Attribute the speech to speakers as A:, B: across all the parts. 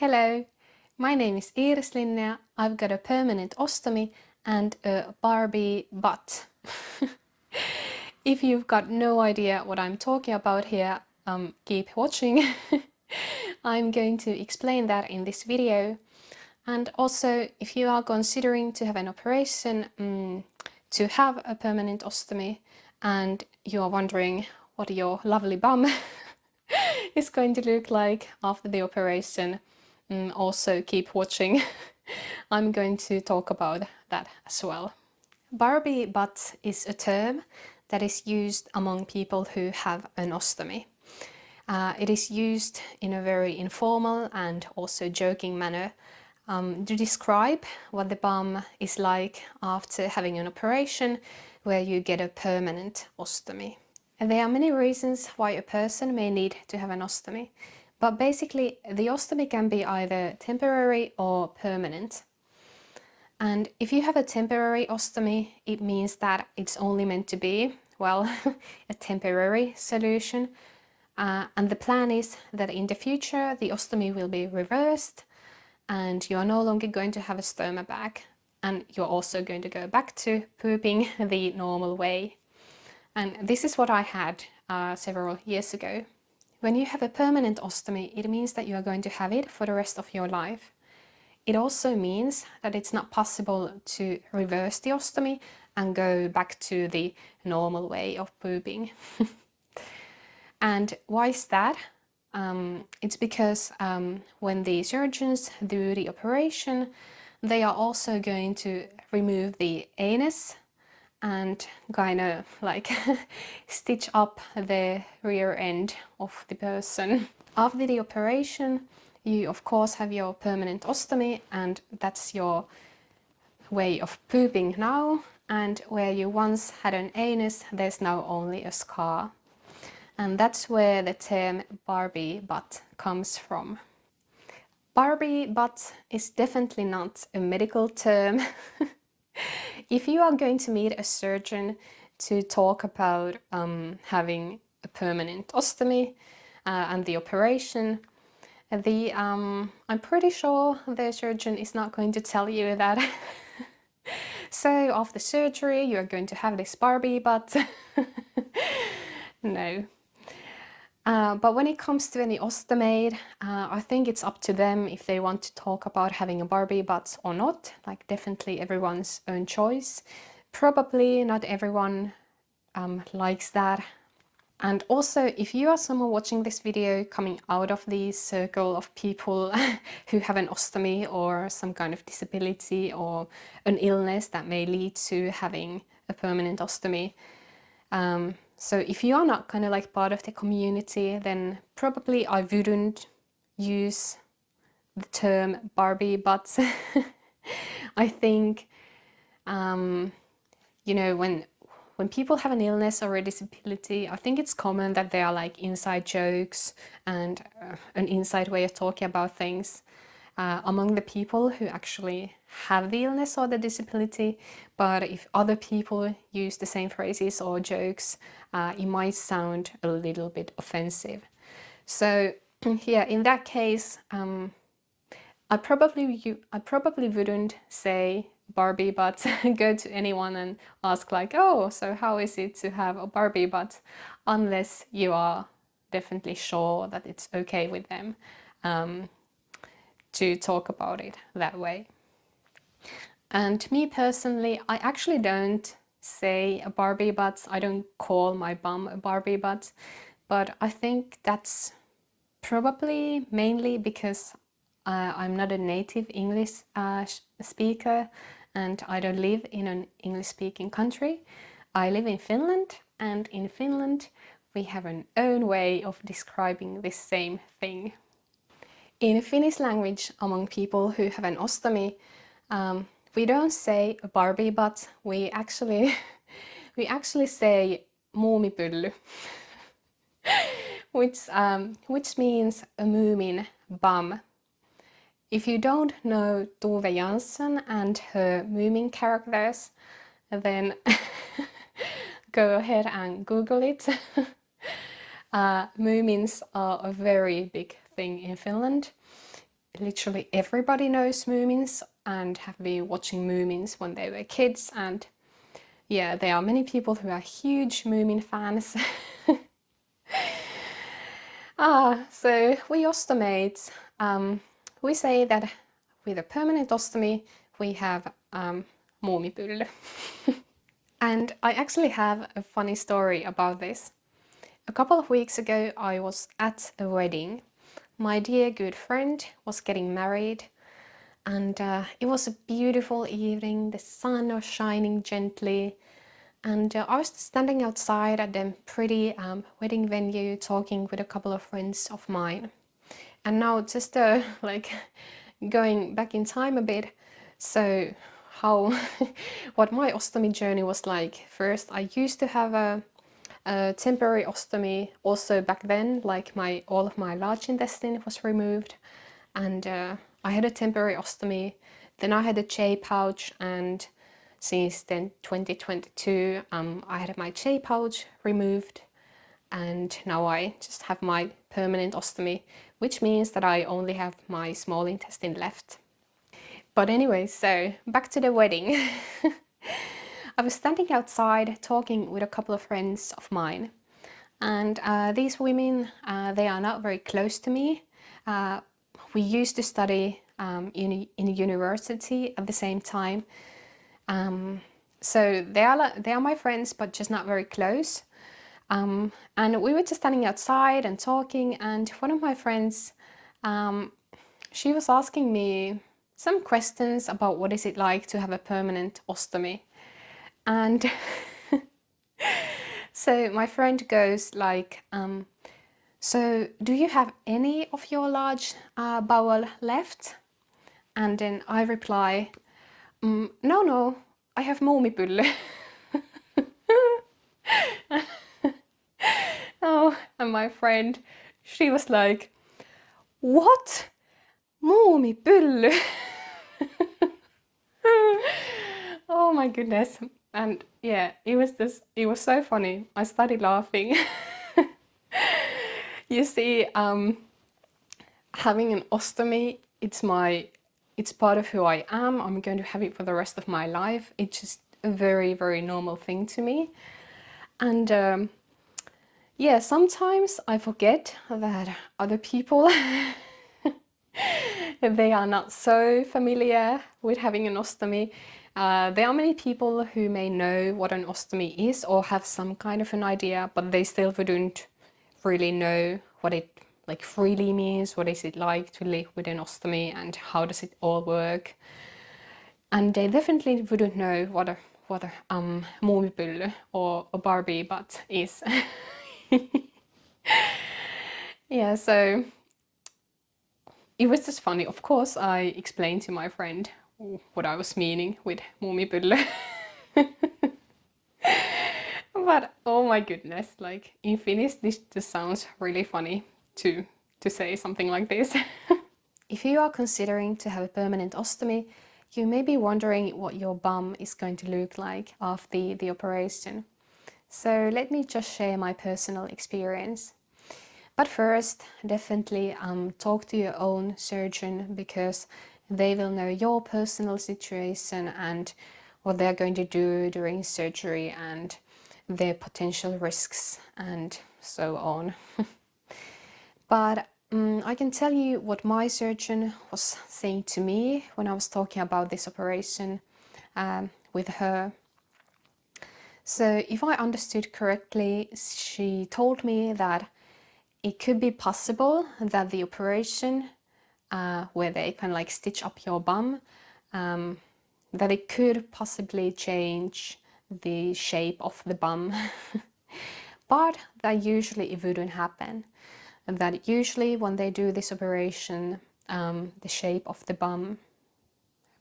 A: Hello, my name is Iris Linnea. I've got a permanent ostomy and a Barbie butt. If you've got no idea what I'm talking about here, keep watching. I'm going to explain that in this video. And also, if you are considering to have an operation to have a permanent ostomy and you are wondering what your lovely bum is going to look like after the operation, also keep watching. I'm going to talk about that as well. Barbie butt is a term that is used among people who have an ostomy. It is used in a very informal and also joking manner to describe what the bum is like after having an operation where you get a permanent ostomy. And there are many reasons why a person may need to have an ostomy, but basically the ostomy can be either temporary or permanent. And if you have a temporary ostomy, it means that it's only meant to be, well, a temporary solution. And the plan is that in the future the ostomy will be reversed and you are no longer going to have a stoma bag, and you're also going to go back to pooping the normal way. And this is what I had several years ago. When you have a permanent ostomy, it means that you are going to have it for the rest of your life. It also means that it's not possible to reverse the ostomy and go back to the normal way of pooping. And why is that? It's because when the surgeons do the operation, they are also going to remove the anus and kind of like stitch up the rear end of the person. After the operation, you of course have your permanent ostomy, and that's your way of pooping now. And where you once had an anus, there's now only a scar. And that's where the term Barbie butt comes from. Barbie butt is definitely not a medical term. If you are going to meet a surgeon to talk about having a permanent ostomy and the operation, I'm pretty sure the surgeon is not going to tell you that. So after surgery you are going to have this Barbie butt. No. But when it comes to any ostomate, I think it's up to them if they want to talk about having a Barbie butt or not. Like, definitely everyone's own choice. Probably not everyone likes that. And also, if you are someone watching this video coming out of the circle of people who have an ostomy or some kind of disability or an illness that may lead to having a permanent ostomy, so if you are not kind of like part of the community, then probably I wouldn't use the term Barbie butt. I think, you know, when people have an illness or a disability, I think it's common that there are like inside jokes and an inside way of talking about things among the people who actually have the illness or the disability. But if other people use the same phrases or jokes, it might sound a little bit offensive. So yeah, in that case, I probably wouldn't say Barbie butt. Go to anyone and ask like, oh, so how is it to have a Barbie butt, unless you are definitely sure that it's okay with them to talk about it that way. And me personally, I actually don't say a Barbie butt. I don't call my bum a Barbie butt, but I think that's probably mainly because I'm not a native English speaker and I don't live in an English-speaking country. I live in Finland, and in Finland we have an own way of describing this same thing. In Finnish language, among people who have an ostomy, we don't say a Barbie butt, we actually say muumipylly, which means a Moomin bum. If you don't know Tove Jansson and her Moomin characters, then go ahead and Google it. Moomins are a very big thing in Finland. literally everybody knows Moomins and have been watching Moomins when they were kids, and yeah, there are many people who are huge Moomin fans. So we ostomates, we say that with a permanent ostomy we have muumipylly. And I actually have a funny story about this. A couple of weeks ago I was at a wedding. My dear good friend was getting married, and it was a beautiful evening. The sun was shining gently, and I was standing outside at the pretty wedding venue talking with a couple of friends of mine. And now just like going back in time a bit, so how what my ostomy journey was like. First, I used to have a temporary ostomy also back then, like all of my large intestine was removed, and I had a temporary ostomy. Then I had a J pouch, and since then 2022 I had my J pouch removed, and now I just have my permanent ostomy, which means that I only have my small intestine left. But anyway, so back to the wedding. I was standing outside talking with a couple of friends of mine, and these women, they are not very close to me. We used to study in university at the same time, so they are my friends, but just not very close. And we were just standing outside and talking, and one of my friends, she was asking me some questions about what is it like to have a permanent ostomy. And so my friend goes like, so do you have any of your large bowel left? And then I reply, no, I have muumipylly. Oh, and my friend, she was like, what? Muumipylly? Oh my goodness. And yeah, it was so funny. I started laughing. You see, having an ostomy, it's part of who I am. I'm going to have it for the rest of my life. It's just a very, very normal thing to me. And yeah, sometimes I forget that other people they are not so familiar with having an ostomy. There are many people who may know what an ostomy is or have some kind of an idea, but they still wouldn't really know what it like really means. What is it like to live with an ostomy, and how does it all work? And they definitely wouldn't know what a muumipylly or a Barbie butt is. Yeah, so it was just funny. Of course, I explained to my friend what I was meaning with muumipylly. But oh my goodness, like in Finnish, this just sounds really funny to say something like this. If you are considering to have a permanent ostomy, you may be wondering what your bum is going to look like after the operation. So let me just share my personal experience. But first, definitely talk to your own surgeon, because they will know your personal situation and what they're going to do during surgery and their potential risks and so on. But I can tell you what my surgeon was saying to me when I was talking about this operation with her. So if I understood correctly, she told me that it could be possible that the operation, where they kind of like stitch up your bum, that it could possibly change the shape of the bum. But that usually it wouldn't happen. That usually when they do this operation, the shape of the bum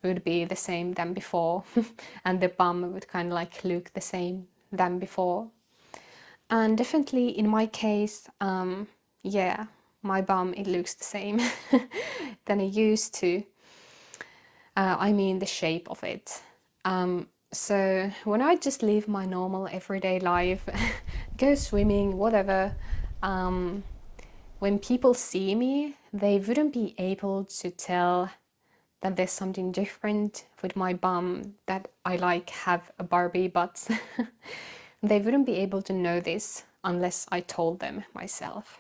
A: would be the same than before, and the bum would kind of like look the same than before. And definitely in my case, yeah, my bum, it looks the same than it used to. I mean the shape of it. So when I just live my normal everyday life, go swimming, whatever, when people see me, they wouldn't be able to tell that there's something different with my bum, that I like have a Barbie butt. They wouldn't be able to know this unless I told them myself.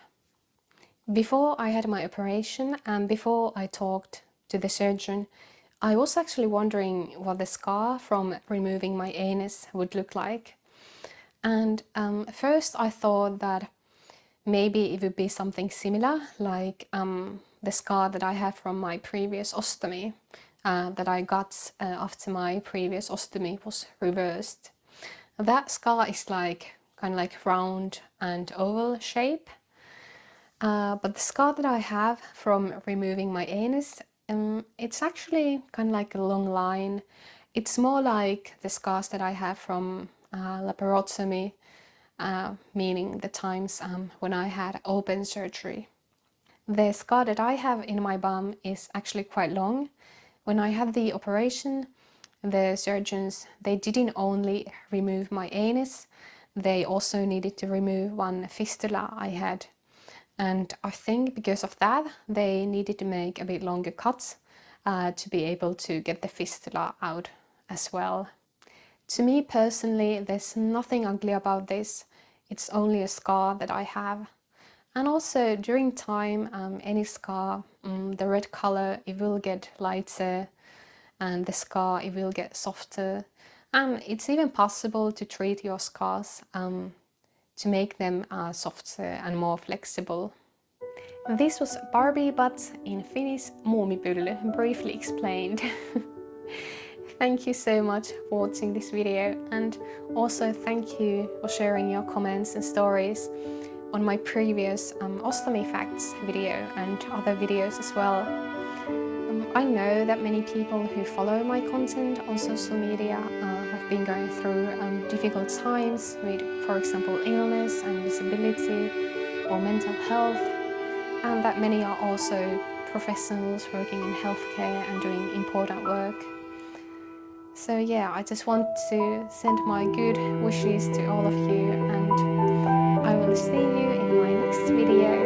A: Before I had my operation and before I talked to the surgeon, I was actually wondering what the scar from removing my anus would look like. And first I thought that maybe it would be something similar, like the scar that I have from my previous ostomy, that I got after my previous ostomy was reversed. That scar is like kind of like round and oval shape. But the scar that I have from removing my anus, it's actually kind of like a long line. It's more like the scars that I have from laparotomy, meaning the times when I had open surgery. The scar that I have in my bum is actually quite long. When I had the operation, the surgeons, they didn't only remove my anus, they also needed to remove one fistula I had. And I think because of that, they needed to make a bit longer cuts to be able to get the fistula out as well. To me personally, there's nothing ugly about this. It's only a scar that I have. And also during time, any scar, the red color, it will get lighter, and the scar, it will get softer. And it's even possible to treat your scars to make them softer and more flexible. This was Barbie, but in Finnish muumipylly, briefly explained. Thank you so much for watching this video, and also thank you for sharing your comments and stories on my previous ostomy facts video and other videos as well. I know that many people who follow my content on social media have been going through difficult times with, for example, illness and disability or mental health, and that many are also professionals working in healthcare and doing important work. So yeah, I just want to send my good wishes to all of you, and I will see you in my next video.